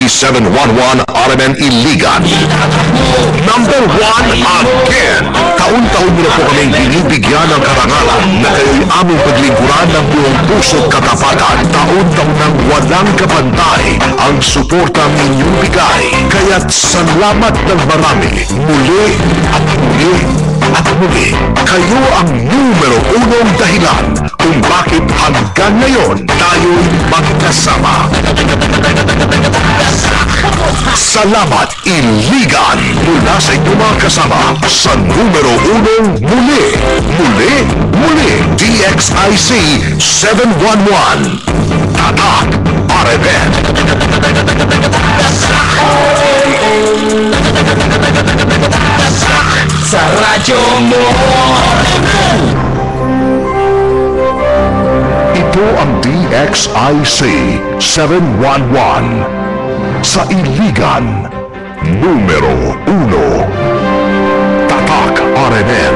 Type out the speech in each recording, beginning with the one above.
711 RMN Iligan. Number 1 again. Taon-taon niyo na po kaming binibigyan ng karangalan na kayo'y aming paglingkuran ng buong puso't katapatan. Taon-taon nang walang kapantay ang suportang inyong bigay. Kaya't salamat ng marami. Muli at muli at muli. Kayo ang numero unong dahilan kung bakit hanggang ngayon tayo'y magkasama. Salamat Iligan mula sa inyong mga kasama sa numero unong muli, muli, muli DXIC 711 Tatak RMN. Sa radyo mo. Ito ang DXIC 711 sa Iligan, numero 1, Tatak RMN.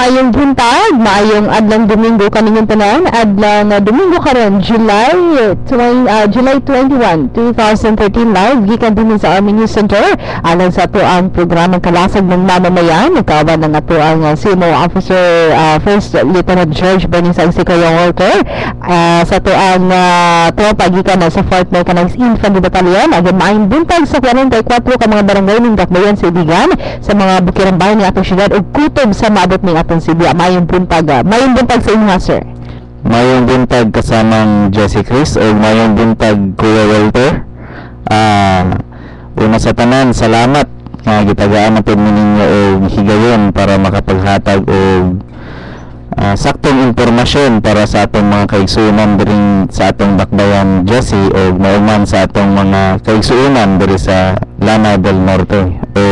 maayong buntag, maayong adlang Domingo kaninyong tanan, adlang Domingo karon July 21, 2013 live gikan din sa Army News Center alang sa ato ang programang Kalasag ng Mamamayan. Nagkawan ng ato ang CMO Officer First Lieutenant George Bernie Kuya Walter sa ato ang tropa gikan sa 4th Mechanized Infantry Battalion. Again, maayong buntag sa 44 ka mga barangay ng Dakbayan sa Iligan sa mga bukirang bahay ng atong syudad o kutob sa maabot ng atong Sibya. Mayong buntag sa inyo, sir. Mayong buntag kasamang Jesse Chris o mayong buntag Kuya Walter. Una sa tanan, salamat nga gitagaan natin ninyo o higayon para makapaghatag o saktong informasyon para sa atong mga kaigsuunan diri sa atong Dakbayan Jesse o mauman sa atong mga kaigsuunan diri sa Lanao del Norte. O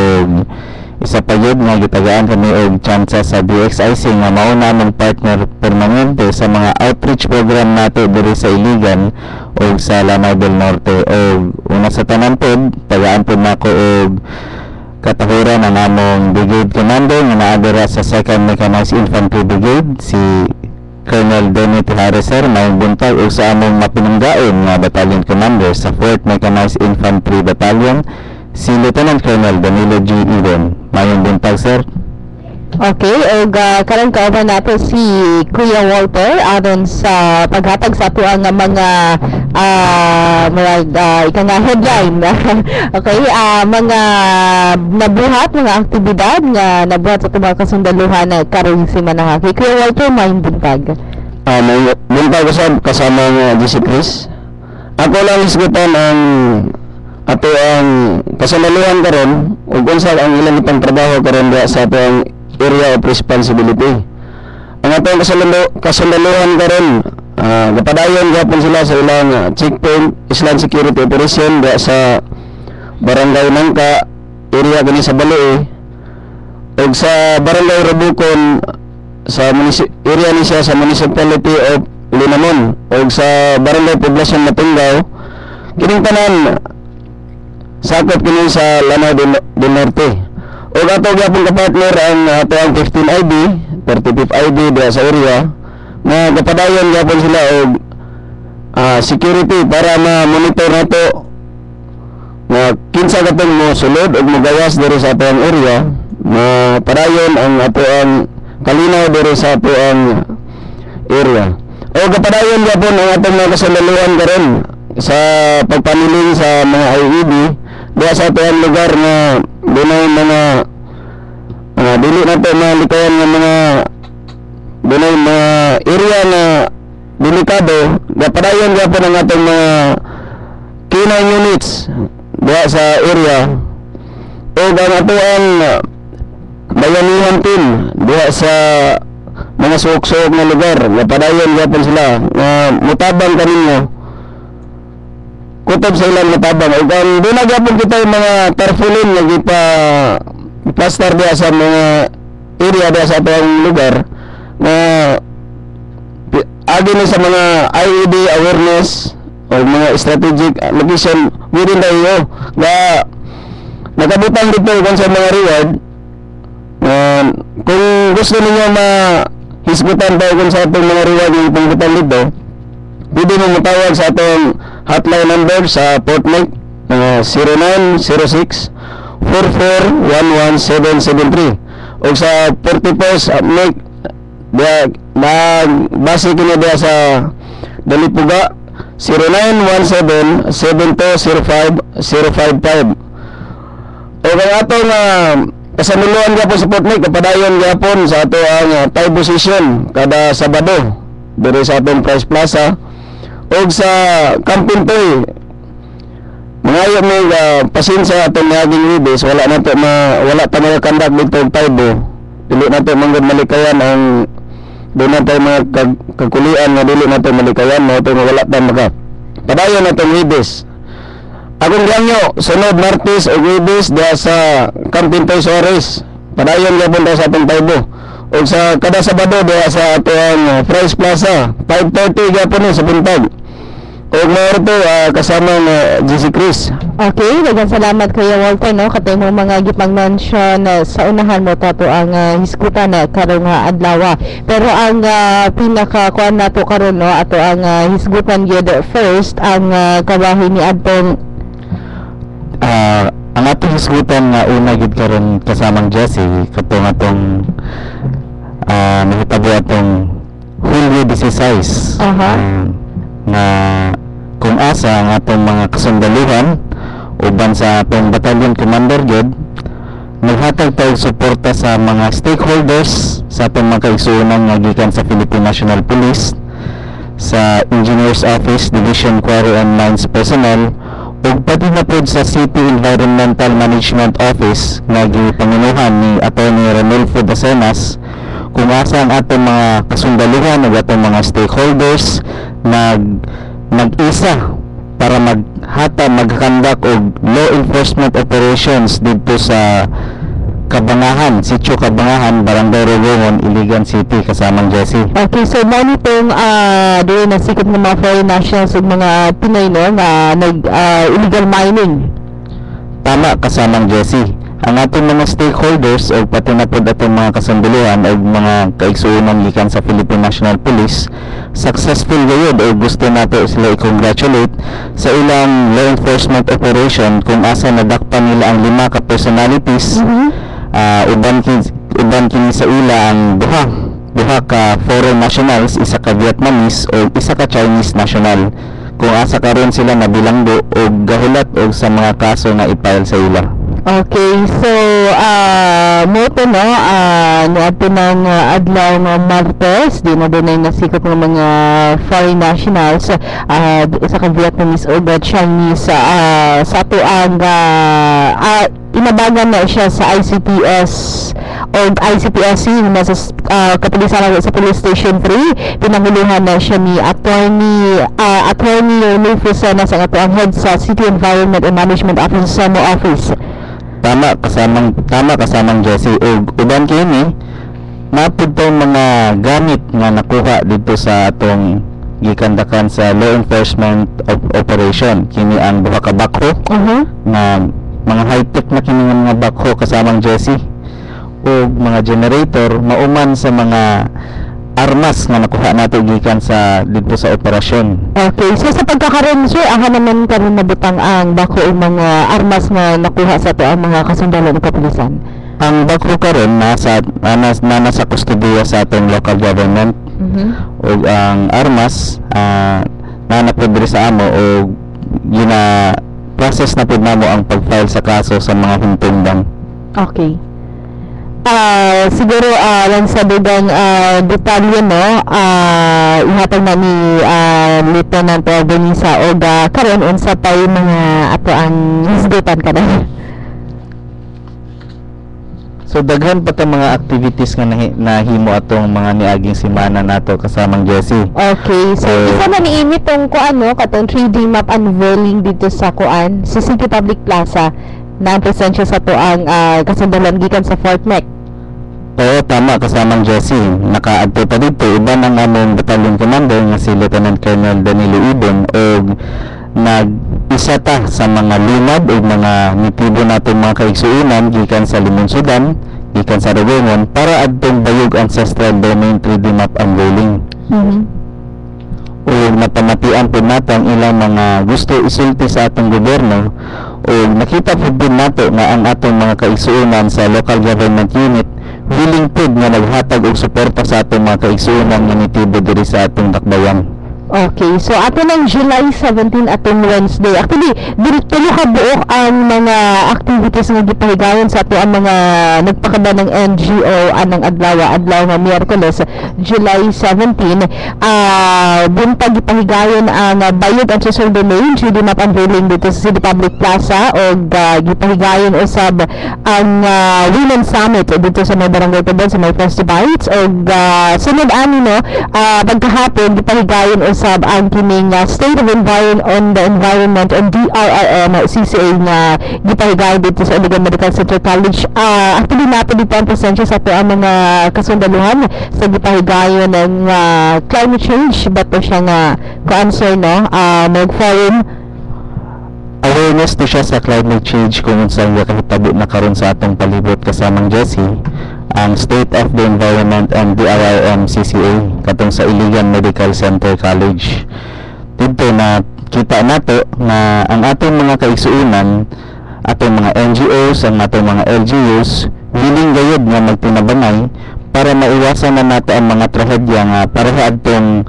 isa pa yun nga gitagaan kami og tsansa sa DXIC nga mao namong partner permanente sa mga outreach program nato diri sa Iligan o sa Lanao del Norte. O una sa tanan pod tagaan pod nako og katahuran ang among Brigade Commander nga naadara sa 2nd Mechanized Infantry Brigade si Colonel Denny Tijares, sir. Mayong buntag o sa among mapinunggaon nga Battalion Commander sa 4th Mechanized Infantry Battalion si Lieutenant Colonel Danilo G. Ibon. Mayong buntag, sir. Okay, og karon kauban nato si Kuya Walter aron sa paghatag sa ato ang mga ika nga headline. Okay, mga nabuhat mga aktibidad nga nabuhat sa mga kasundaluhan karong semana. Okay, Kuya Walter, may buntag. May buntag kasama ng GC Chris. Ako lang isgutan ang ato ang kasundaluhan karon ug unsa ang ilang itong trabaho karon sa ato ang area of responsibility. Ang atong kasundaluhan karon napadayon gyapon sila sa ilang checkpoint Island Security Operation diya sa Barangay Nangka area gani sa Baloi ug sa Barangay Rabukon sa area ni siya sa Municipality of Linamon ug sa Barangay Poblacion Matunggao. Kining tanan sakop kini sa Lanao del Norte. Og ato gyapon ka partner ang ato ang 15 ID, 35 ID diya sa area nga kapadayon gyapon sila og security para ma-monitor nato nga kinsa katong mo sulod og magawas diri sa ato ang area, mapadayon ang ato ang kalinaw diri sa ato ang area. Og kapadayon gyapon ang atong mga kasundaluhan karon sa pagpaniling sa mga IED diya sa ato ang lugar nga dunay mga dili nato malikayan nga mga dunay mga area na delikado. Napadayon gyapon ang atong mga K9 units diya sa area o ang ato ang bayanihan team diya sa mga suok-suok na lugar. Napadayon gyapon sila nga mutabang kaninyo kutob sa ilang matabang ug ang dunay gyapon kita yung mga tarpaulin nga plaster diya sa mga area diya sa atong lugar na agi ni sa mga IED awareness o mga strategic location within the EO nga nakabutang dito kung sa mga reward. Kung gusto ninyo mahisgutan tayo kung sa atong mga reward yung pangbutan dito, pwede mo matawag sa atong hotline number sa Port Mike 0906 4411 o sa Portipos Mike diya base kini diya sa Dalipuga 0917-7205-055 o kaya atong kasanuluan gyapon sa Port Mike kapadayon gyapon sa ato ang Thai position kada Sabado diri sa atong Price Plaza o sa Campintoy. Mangayo may pasensya atong naging ribes wala ta mga kandak dito og Taibo dili nato manggod malikayan ang doon tayo mga kakulian nga dili nato malikayan mo ito nga wala ta maka padayon natong ribes. Akong langyo sunod Martes o ribes diya sa Campintoy Suarez padayon gyapon sa atong Taibo o sa kada Sabado diya sa atong Price Plaza 5:30 gyapon sa buntag. O mayroon to kasama na GC Chris. Okay, daghang salamat Kuya Walter no katay mo mga gipang-mention sa unahan mo to ang hisgutan karong adlaw. Pero ang pinaka-kuan nato karon no ato ang hisgutan gyud first ang kabahin ni adtong ang atong hisgutan nga una gid karon kasamang Jesse katong atong nahitabo atong Hulyo 16 na kung asa ang atong mga kasundaluhan uban sa atong battalion commander gid naghatag tayong suporta sa mga stakeholders sa atong mga kaigsuonan nga gikan sa Philippine National Police, sa Engineers Office, Division Quarry and Mines personnel ug pati na pod sa City Environmental Management Office nga gipangunuhan ni Attorney Ranulfo Dacenas kung asa ang atong mga kasundaluhan ug atong mga stakeholders nag-isa para magkandak og law enforcement operations dito sa Kabangahan, Sitio Kabangahan, Barangay Rogongon, Iligan City, kasamang Jesse. Okay, so mani pong doon na sikot ng mga foreign nationals ug mga Pinoy no nga illegal mining. Tama, kasamang Jesse. Ang atong mga stakeholders o pati na po atong mga kasunduluhan o mga kaigsuonan gikan sa Philippine National Police successful gayud o gusto nato sila i-congratulate sa ilang law enforcement operation kung asa nadakpan nila ang 5 ka personalities. Uban kini sa ila ang duha ka foreign nationals, isa ka Vietnamese o isa ka Chinese national kung asa karon sila nabilanggo o gahulat og sa mga kaso nga i-file sa ila. Okay, so moto no niadto ng adlaw nga Martes di na dunay nasikop ng mga foreign nationals sa ka Vietnamese o Chinese sa ato ang inabagan na siya sa ICPS o ICPSC na sa kapulisan sa Police Station 3. Pinanguluhan na siya ni Attorney Rufus na sa ato ang head sa City Environment and Management Office sa Samo Office. Tama kasamang Jesse ug uban kini napud tong mga gamit nga nakuha dito sa atong gikandakan sa law enforcement operation. Kini ang duha ka backhoe na mga high-tech na kini nga mga backhoe kasamang Jesse ug mga generator mauman sa mga armas nga nakuha nato gikan sa dito sa operasyon. Okay, so sa pagkakaroon sir, aha naman karon nabutang ang bako o mga armas nga nakuha sa to ang mga kasundalo ng kapulisan. Ang bako karon nasa kustodiya sa atong local government. Ug ang armas napod diri sa amo ug gina process na pud namo ang pag-file sa kaso sa mga huntungdan. Okay. Siguro lang sa dugang detalye no ihatag na ni Lieutenant Benisa o karon unsa pa mga ato ang hisgutan kada. So daghan pa ta mga activities nga nahimo atong mga niaging semana nato kasamang Jesse. Okay, so isa na niimi tong kuano katong 3D map unveiling dito sa kuan sa City Public Plaza na presensya sa to ang kasundalan gikan sa Fort Mac. Oo, tama kasamang Jesse. Nakaadto pa dito iba ng among battalion commander nga si Lieutenant Colonel Danilo Ibon o nag-isa ta sa mga lunad o mga nitibo natin mga kaigsuunan gikan sa Limon Sudan, gikan sa Rogongon para adtong bayog ancestral domain 3D map unveiling. O napamatian po natin ilang mga gusto isulti sa atong gobyerno o nakita po din nato nga ang atong mga kaigsuunan sa local government unit willing po nga naghatag og suporta sa atong mga kaigsuunan nga nitibo diri sa atong dakbayan. Okay, so ato ng July 17 atong Wednesday. Actually, tulo ka buok ang mga activities nga gipahigayon sa ato ang mga nagpakaba ng NGO anang adlaw nga Miyerkules, July 17. Buntag gipahigayon ang bayog ang social domain, 3D map unveiling dito sa City Public Plaza o gipahigayon usab ang Women's Summit dito sa may Barangay Tubon sa may Festivites o sunod ani no pagkahapon gipahigayon usab usab ang kining State of on the Environment and DRRM CCA nga gipahigayon dito sa Iligan Medical Center College. Actually nato dito ang presensya sa ato ang mga kasundaluhan sa gipahigayon ng climate change bato siya nga ko-answer no mag-forum awareness to siya sa climate change kung unsang kahitabo na karon sa atong palibot kasamang Jessie ang State of the Environment and DRRM CCA katong sa Iligan Medical Center College. Dito na kita nato na ang atong mga kaigsuonan, atong mga NGOs, ang atong mga LGUs willing gayud nga magtinabanay para maiwasan na nato ang mga trahedya nga pareha adtong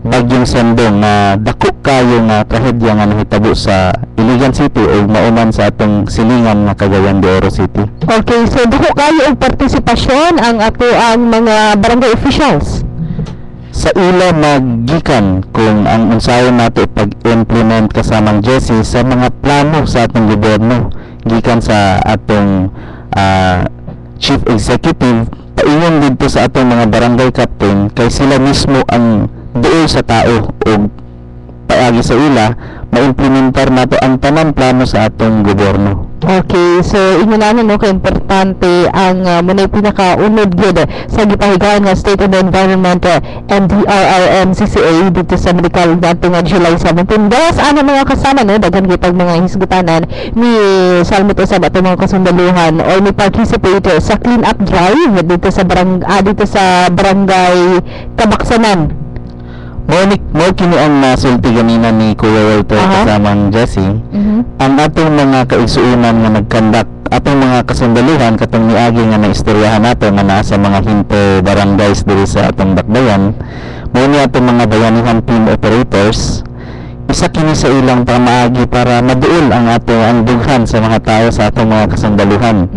bagyong Sendong na dako kayo nga trahedya nga nahitabo sa Iligan City o mauman sa atong silingan nga Cagayan de Oro City. Okay, so dako kayo og partisipasyon ang ato ang mga barangay officials sa ila maggikan kung ang unsayon nato pag-implement kasamang Jessie sa mga plano sa atong gobyerno gikan sa atong Chief Executive paingon dito sa atong mga barangay captain kay sila mismo ang doon sa tao o paagi sa ila maimplementar nato ang tanang plano sa atong gobyerno. Okay, so inyo naman no ka-importante ang muna pinaka-unod gyud sa gipahigayon nga State of the Environment and DRRM CCA dito sa medical dato nga July 17. Guys, ano mga kasama no daghan gyud mga hisgutanan ni salmot sa ato mga kasundaluhan or ni participate sa clean up drive dito sa barangay Kabaksanan. Mo kini ang nasulti ganina ni Kuya Walter kasamang Jessie. Ang atong mga kaigsuonan nga nagkandak atong mga kasundaluhan katong niagi nga naistoryahan nato nga naa sa mga hinte barangays diri sa atong dakbayan. Mo ni atong mga bayanihan team operators isa kini sa ilang pamaagi para maduol ang atong dughan sa mga tao sa atong mga kasundaluhan.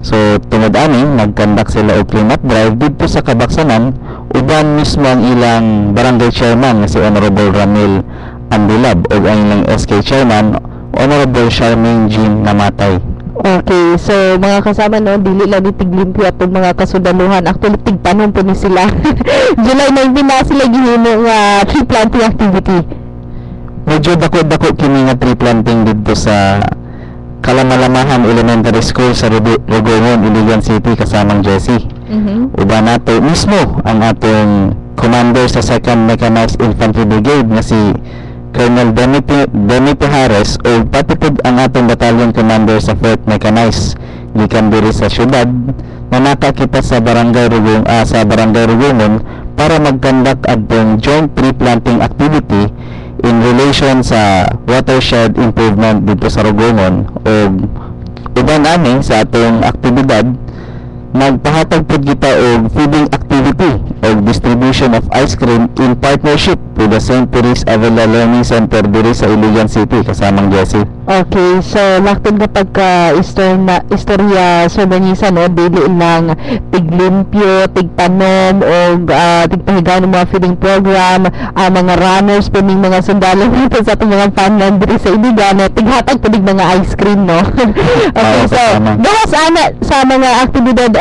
So tungod ani nagkandak sila og clean up drive dito sa Kabaksanan uban mismo ang ilang barangay chairman nga si Honorable Ramil Andilab o ang ilang SK chairman Honorable Charmaine Jean Namatay. Okay, so mga kasama no, dili lang itiglimpyo atong mga kasundaluhan. Actually tigpanon po ni sila. July 19 na sila gihimo nga tree planting activity. Medyo dako-dako kini nga tree planting dito sa Kalamalamahan Elementary School sa Rogongon, Iligan City kasamang Jessie. Uban nato mismo ang atong commander sa 2nd Mechanized Infantry Brigade nga si Colonel Benito Harris o patipod ang atong battalion commander sa 4th Mechanized gikan diri sa syudad na nakakita sa barangay Rogongon para magkandak adtong joint tree planting activity in relation sa watershed improvement dito sa Rogongon o uban ani sa atong aktibidad nagpahatag pud kita og feeding activity o distribution of ice cream in partnership with the St. Teresa Avila Learning Center diri sa Iligan City kasamang Jessie. Okay, so laktod na istorya sa Banisa no, dili lang tiglimpyo, tigpanom o tigpahigayon ng mga feeding program, mga runners po ng mga sundalo dito sa itong mga panland diri sa Iligan, tighatag po mga ice cream no. Okay, so bahas ana sa mga aktibidad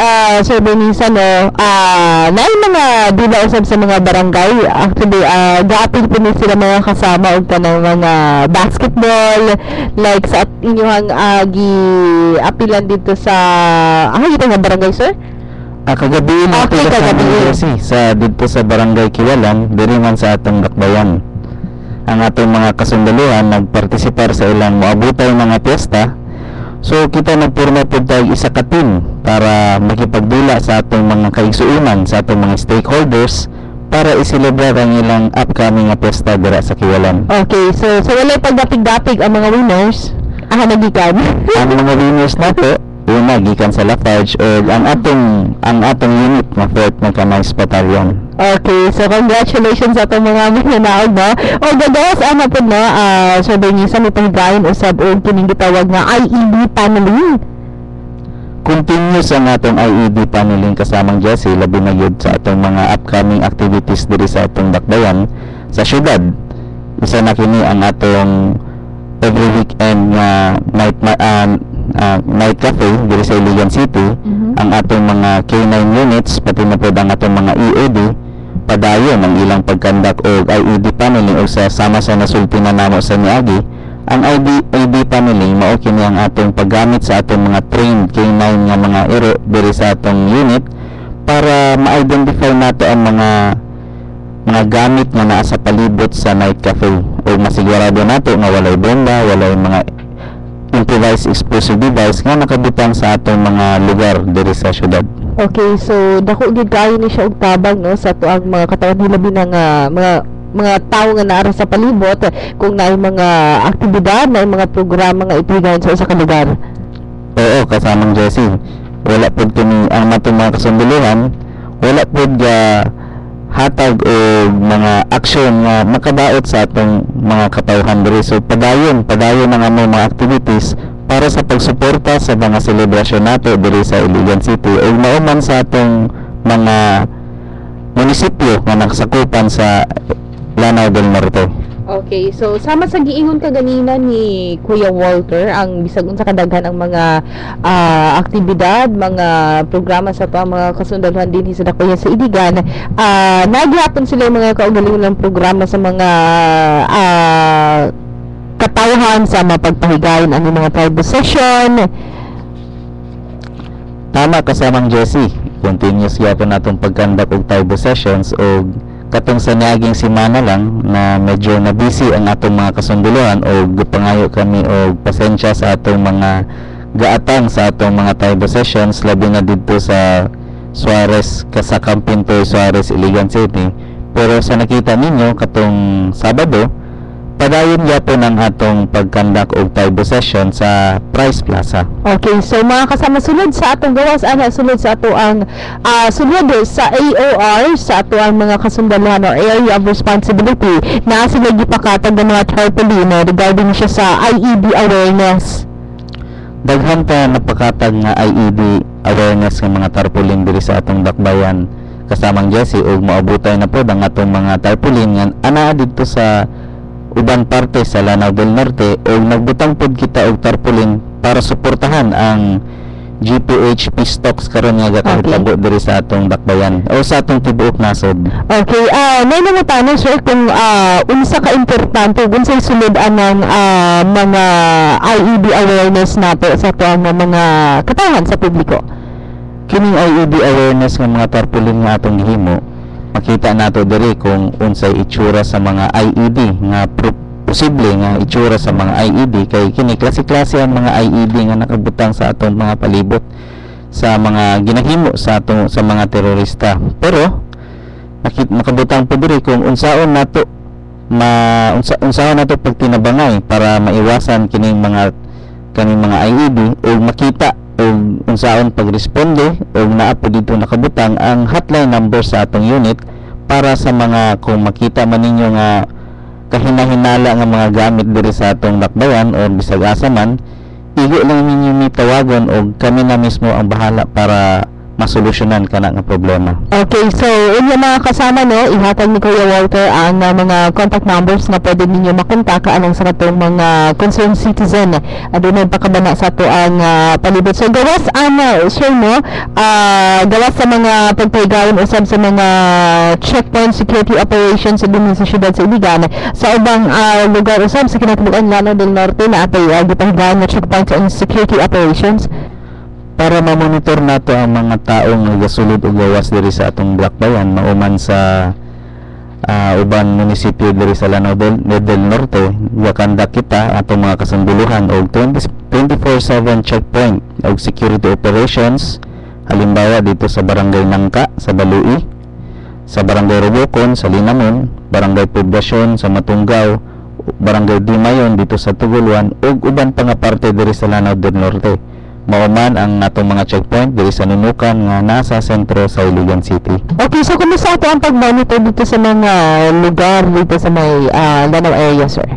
sa Banisa no, na mga dila usab sa mga barangay. Actually gaapil po ni sila mga kasama og tanang mga basketball like sa inyong apilan dito sa ito nga barangay sir? Kagabi na okay, kagabi sa dito sa barangay Kiwalan diri man sa atong dakbayan. Ang atong mga kasundaluhan nagpartisipar sa ilang moabutay mga piyesta. So kita nagpurma pud tayong isa ka team para makipagdula sa atong mga kaigsuonan sa atong mga stakeholders para i-celebrate ang ilang upcoming piyesta dira sa Kiwalan. Okay, so wala pagdapig-dapig ang mga winners. Nagikan. Ang mga winners nato una gikan sa Lafarge o ang atong unit na 4th Mechanized Battalion. Okay, so congratulations sa atong mga mananaog no. O gados ana pud no, so Banisa ni panggayon usab og kining gitawag nga IED paneling. Continuous ang atong IED paneling kasamang Jessie labi na yun sa atong mga upcoming activities diri sa atong dakbayan sa syudad. Isa na kini ang atong every weekend nga night cafe diri sa Iligan City. Ang atong mga K9 units pati na pod ang atong mga EOD padayon ang ilang pagkandak o IED paneling o sa sama sa nasulti na namo sa niagi. Ang IED paneling mao kini ang atong paggamit sa atong mga trained K9 nga mga ero diri sa atong unit para ma-identify nato ang mga gamit nga naa sa palibot sa night cafe o masigurado nato nga walay bomba, walay mga improvised explosive device nga nakabutang sa atong mga lugar diri sa syudad. Okay, so dako gid kayo ni siya og tabang no sa tuang mga katawan hilabi ng mga tao nga naara sa palibot kung naay mga aktibidad, naay mga programa nga ipigayon sa usa ka lugar. Oo, kasamang Jessie. Wala pod kini ang matong mga kasunduluhan, wala pod hatag o mga aksyon nga makabaot sa atong mga katawhan diri. So padayon ang among mga activities para sa pagsuporta sa mga selebrasyon nato diri sa Iligan City o mauman sa atong mga munisipyo nga nakasakupan sa Lanao del Norte. Okay, so sama sa giingon ka ganina ni Kuya Walter ang bisag unsa kadaghan ang mga aktibidad, mga programa sa mga kasundaluhan din sa Dakoya sa Iligan. Nagyapon sila yung mga kaugalingon ng programa sa mga katawhan sa mapagpahigayon ang mga tribal session. Tama kasamang Jessie. Continuous yapon natong pagkandak og tribal sessions o katong sa niaging semana lang na medyo na busy ang atong mga kasunduluhan o gupangayo kami o pasensya sa atong mga gaatang sa atong mga tribal sessions labi na dito sa Suarez, Kasakampinto, Suarez, Iligan City. Pero sa nakita ninyo katong Sabado, padayon yapon ang atong pagkandak og tribal session sa Price Plaza. Okay, so mga kasama sunod sa atong gawas sunod sa ato ang sunod sa AOR sa ato ang mga kasundaluhan or area of responsibility na sila gipakatag ng mga tarpaulin regarding siya sa IED awareness. Daghan ta napakatag nga IED awareness ng mga tarpaulin diri sa atong dakbayan. Kasamang Jessie og maabutay na pod ang atong mga tarpaulin nga anaa didto sa uban parte sa Lanao del Norte o nagbutang pod kita og tarpaulin para suportahan ang GPHP stocks karon nga gakahitabo diri sa atong dakbayan o sa atong tibuok nasod. Okay, may mga tanong sir kung unsa ka importante unsay sulod anang mga IED awareness nato sa atong mga katawhan sa publiko. Kining IED awareness nga mga tarpaulin nga atong gihimo, makita nato diri kung unsay itsura sa mga IED nga posible nga itsura sa mga IED kay kini klase-klase ang mga IED nga nakabutang sa atong mga palibot sa mga ginahimo sa mga terorista. Pero nakabutang po diri kung unsaon nato pagtinabangay para maiwasan kining mga IED o makita o unsaon pagresponde o naa po dito nakabutang ang hotline number sa atong unit para sa mga kung makita man ninyo nga kahinahinala nga mga gamit diri sa atong dakbayan o bisag asa man, igo lang ninyo mitawagon o kami na mismo ang bahala para masolusyonan kana nga problema. Okay, so inyo mga kasama no, ihatag ni Kuya Walter ang mga contact numbers na pwede ninyo makontak anong sa atong mga concerned citizen. Adunay pakabana sa ato ang palibot. So gawas sir no, gawas sa mga pagpaygayon usab sa mga checkpoint security operations dinhi sa syudad sa Iligan. Sa ubang lugar usab sa kinatibuk-an Lanao del Norte na atay gipahigayon nga checkpoint and security operations para ma-monitor nato ang mga taong nagasulod og gawas diri sa atong dakbayan mauman sa uban munisipyo diri sa Lanao del Norte. Gakandak kita atong mga kasunduluhan og 24/7 checkpoint og security operations, halimbawa dito sa Barangay Nangka sa Balui, sa Barangay Robocon sa Linamon, Barangay Poblasyon sa Matunggaw, Barangay Dimayon dito sa Tuguluan ug uban pa nga parte diri sa Lanao del Norte. Mauman ang natong mga checkpoint diri sa Nunukan nga nasa sentro sa Iligan City. Okay, so kumusta ato ang pag-monitor dito sa mga lugar dito sa may Lanao area, sir?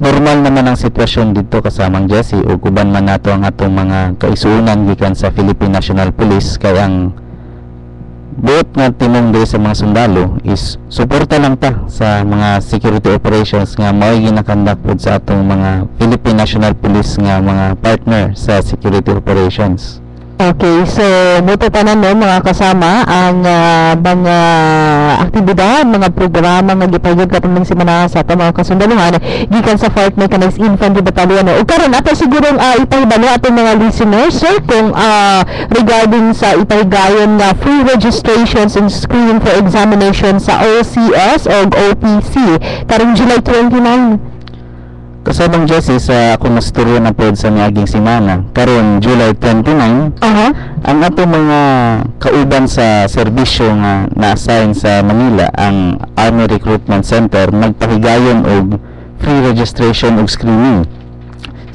Normal naman ang sitwasyon dito kasamang Jessie ug uban man nato ang atong mga kaisunan gikan sa Philippine National Police kay ang buot nga timong diri sa mga sundalo is suporta lang ta sa mga security operations nga mao'y ginakandak pod sa atong mga Philippine National Police nga mga partner sa security operations. Okay, so buto tanan no mga kasama ang mga aktibidad, mga programa nga gipayud katong semana sa ato mga kasundaluhan gikan sa Fort Mechanized Infantry Battalion. Ug karon ato sigurong ipahibalo atong mga listeners sir kung regarding sa ipahigayon nga free registrations and screening for examination sa OCS o OPC karong July 29. Kasabang Jesse sa akong nasturyo na pod sa miaging semana karon July 29 ang ato mga kauban sa serbisyo nga na-assign sa Manila ang Army Recruitment Center magpahigayon og free registration og screening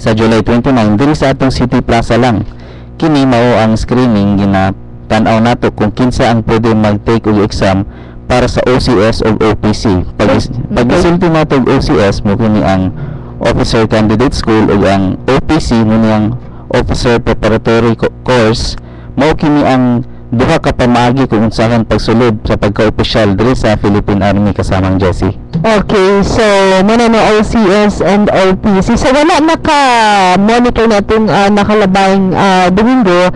sa July 29 diri sa atong City Plaza lang. Kini mao ang screening ginatan-aw nato kung kinsa ang pwede mag-take og exam para sa OCS o OPC. Pag-isulti nato og OCS mo kini ang Officer Candidate School ug ang OPC mo niyang Officer Preparatory Course mao kini ang duha ka pamaagi kung unsahan pagsulod sa pagka-opisyal diri sa Philippine Army kasamang Jesse. Okay, so muna na OCS and OPC. So wala naka-monitor natong nakalabayang Domingo.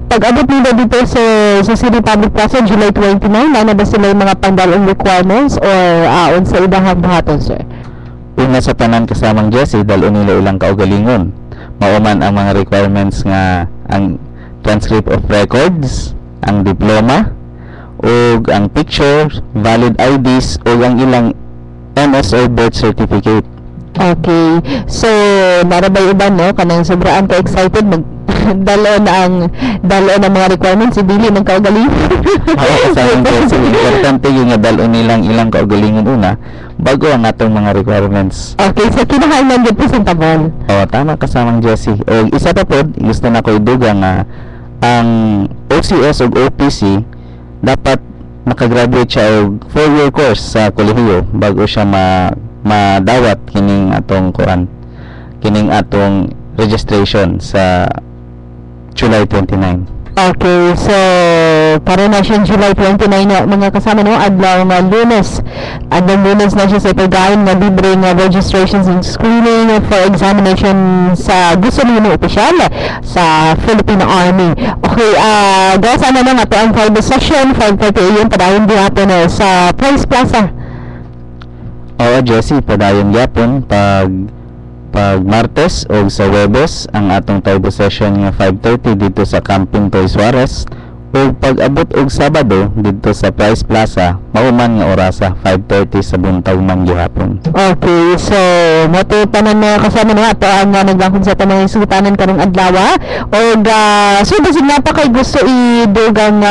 Pag-abot nila dito sa City Public Plaza July 29, na ba sila yung mga pandalong requirements or unsa idahang buhaton sir? Una sa tanan kasamang Jesse dalo nila ilang kaugalingon. Mauman ang mga requirements nga ang transcript of records, ang diploma, ug ang picture, valid IDs ug ang ilang MS or birth certificate. Okay. So, narabay uban no kanang sobraan ka excited dalo na ang mga requirements dili man kaugaling. Kasamang Jesse, importante yung nga dalo nilang ilang kaugalingon una bago ang atong mga requirements. Okay, so kinahanglan gyud presentable. Tama kasamang Jesse. O isa pa pod, gusto na ko iduga nga ang OCS o OPC dapat makagraduate siya og 4-year course sa kolehiyo bago siya madawat kining atong registration sa July 29. Okay, so karon na siya July 29 na mga kasama no adlaw nga Lunes. Adlaw Lunes na siya sa pagkain nga libre nga registrations and screening for examination sa gusto niyo opisyal sa Philippine Army. Okay, guys, ano na nga to ang private session 5:30 AM padayon gihapon sa Price Plaza. Jesse, padayon gyapon pag Martes o sa Webes ang atong Taibo session nga 5:30 dito sa Camping Toy Suarez o pag-abot og Sabado dito sa Price Plaza mauman nga orasa 5:30 sa buntag man gihapon. Okay, so moto tanan mga kasama na ato ang naglangkon sa tanang isutanan karong adlaw og so basig na pa kay gusto idugang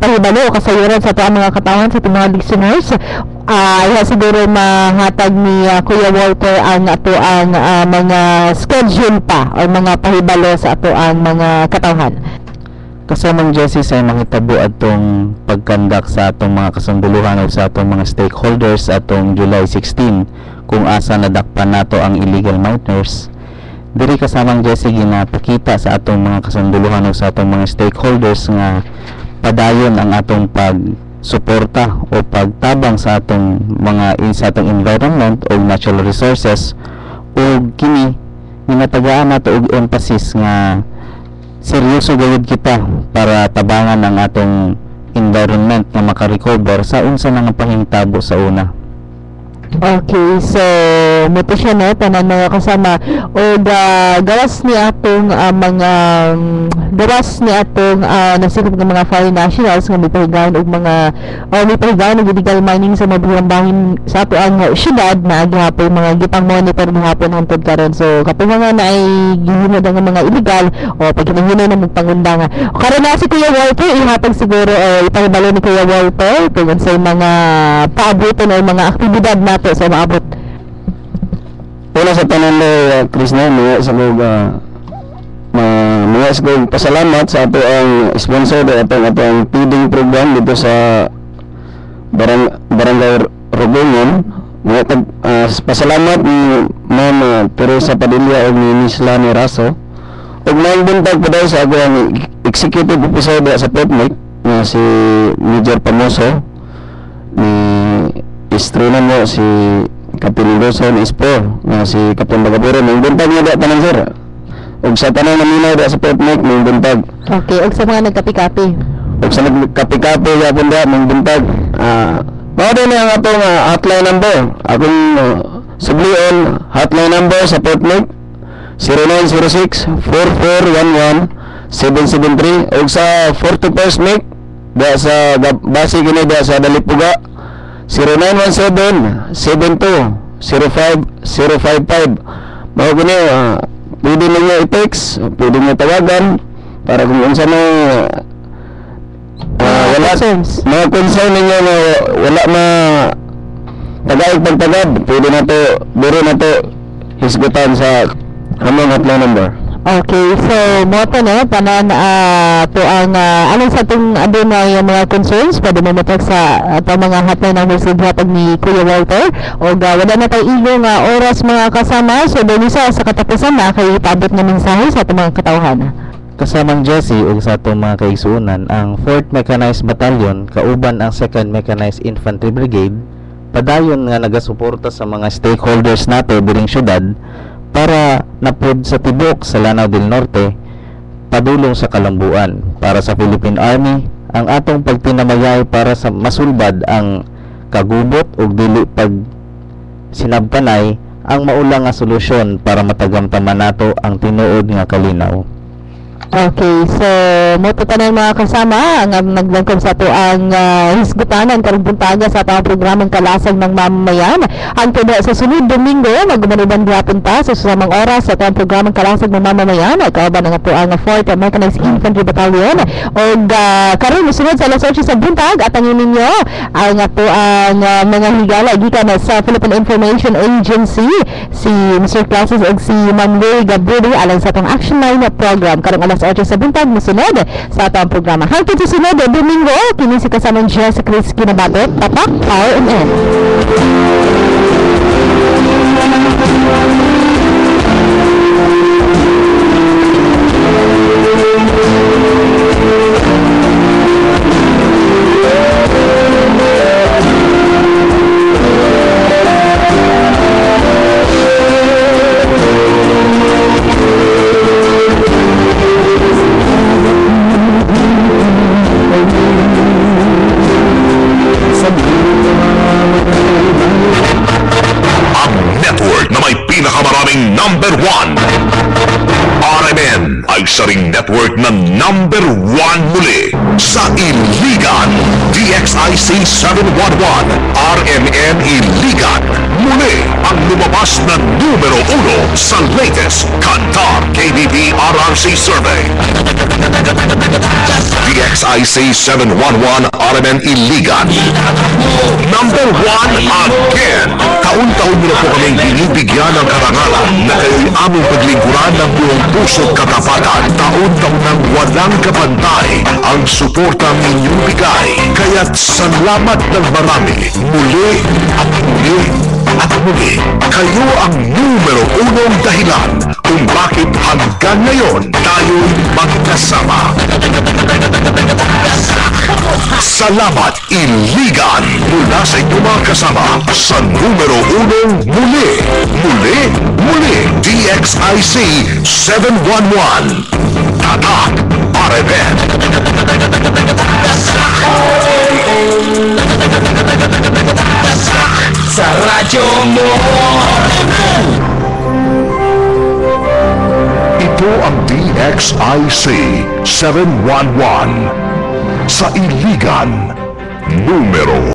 pahibalo o kasayuran sa ato mga katawan sa mga listeners. Siguro mahatag ni Kuya Walter ang ato ang mga schedule pa o mga pahibalo sa ato ang mga katawhan. Kasamang Jesse sa makitabo atong pagkandak sa atong mga kasunduluhan o sa atong mga stakeholders atong July 16 kung asa nadakpan nato ang illegal miners. Diri kasamang Jesse ginapakita sa atong mga kasunduluhan o sa atong mga stakeholders nga padayon ang atong suporta o pagtabang sa atong sa atong environment o natural resources o kini ginatagaan nato og emphasis nga seryoso gayud kita para tabangan ang atong environment nga makarecover sa unsa nga pahingtabo sa una. Okay, so moto siya no tanan mga kasama o gawas ni atong nasikop ng mga foreign nationals nga mipahigayon og mipahigayon og illegal mining sa mabuhang bangin sa ato ang syudad na gihapon mga gipang monitor gihapon hangtod karon. So kapag nga na ay gihunod ang mga illegal o paghinahuna na magpangundang karon na si Kuya Walter ihatag siguro ipahibalo ni Kuya Walter kung sa mga paabuton o mga aktibidad nato sa maabot. Una sa tanan Chris na mga pasalamat sa ato ang sponsor atong feeding program dito sa Barangay Robongon. Pasalamat ni Ma'am Teresa Padilla ug ni Miss Lani Raso ug nagbuntag pa daw sa ako ang executive officer sa PEPMEC na si Major Pamoso ni istrunan mo si Captain Mendoza ni Ispor na si Captain Bagaburo nagbuntag niya tanan sir. ug sa tanang naminaw da sa Portneck mong buntag. Okay, ug sa mga nagkapi-kapi. Ug sa nagkapi-kapi gyapon da mong buntag. Mao din ang atong hotline number. Akong sublion hotline number sa Portneck 0906-4411-773 ug sa 41st Neck da sa base gini da sa Dalipuga 0917-72-05055. Mao gini pwede ninyo i-text, pwede ninyo tawagan para kung unsa mo wala mga concern ninyo na wala na tagaig pagtagad, pwede na to biro na to hisgutan sa among hotline number. Okay, so mo to no tanan to ang alang sa tong adunay mga concerns pwede mo matag sa ato mga hotline numbers gihatag ni Kuya Walter o wala na tay ilong oras mga kasama, so dili sa katapusan na kay ipaabot nga mensahe sa ato mga katawhan. Kasamang Jesse ug sa ato mga kaigsuonan ang 4th Mechanized Battalion kauban ang 2nd Mechanized Infantry Brigade padayon nga nagasuporta sa mga stakeholders nato diring syudad para napod sa tibok sa Lanao del Norte padulong sa kalambuan para sa Philippine Army ang atong pagtinamayay para sa masulbad ang kagubot ug dili pag sinabtanay ang maulang nga solusyon para matagamtaman nato ang tinuod nga kalinaw. Okay, so mo to tanan mga kasama ang naglangkod sa ato ang hisgutanan karong buntaga sa atong programang Kalasag ng Mamamayan. Hangtod sa sunod Domingo magmanuban gyapon ta sa susamang oras sa atong programang Kalasag ng Mamamayan. Kauban nga po ang 4th Mechanized Infantry Battalion og karon sunod sa alas 8 sa buntag atangin ninyo ang po ang mga higala gikan sa Philippine Information Agency si Mr. Classes ug si Ma'am Ray Gaburi alang sa atong Action Line program karong alas 8 sa buntag musunod sa atong programa. Hangtod sa sunod Domingo kini si kasamang Jessica Chris Kinabatot Tapak RMN. Pinakamaraming number 1. RMN ay isa ring network na number 1 muli sa Iligan. DXIC 711 RMN Iligan muli ang lumabas na numero 1 sa latest Kantar KBP RRC survey. DXIC 711 RMN Iligan number 1 again. Taon-taon nila po kaming binibigyan ng karangalan na kayo'y aming paglingkuran ng buong puso't katapatan. Taon-taon nang walang kapantay ang suportang inyong bigay. Kaya't salamat ng marami. Muli at muli at muli. Kayo ang numero 1 dahilan kung bakit hanggang ngayon tayo'y magkasama. Salamat Iligan mula sa inyong mga kasama sa numero 1 muli, muli, muli DXIC 711 Tatak RMN. Sa radyo mo ito ang DXIC 711 sa Iligan numero